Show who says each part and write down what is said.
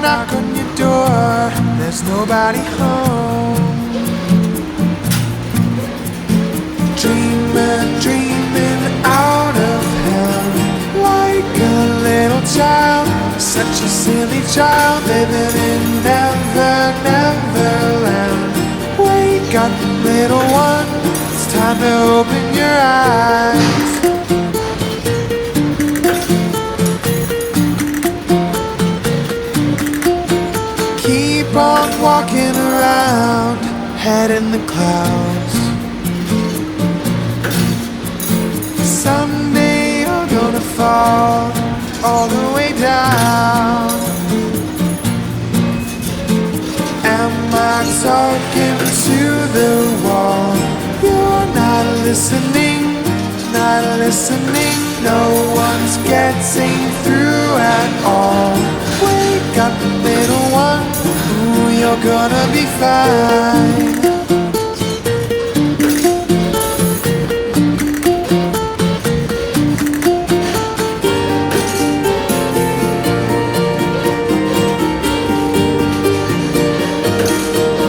Speaker 1: knock on your door, there's nobody home. Dreaming out of hell, like a little child, such a silly child, living in Neverland. Wake up, little one, it's time to open your eyes. Keep on walking around, head in the clouds. Someday you're gonna fall all the way down. Am I talking to the wall? You're not listening, not listening. No one's getting through at all. Wake up, little one, ooh, you're gonna be fine.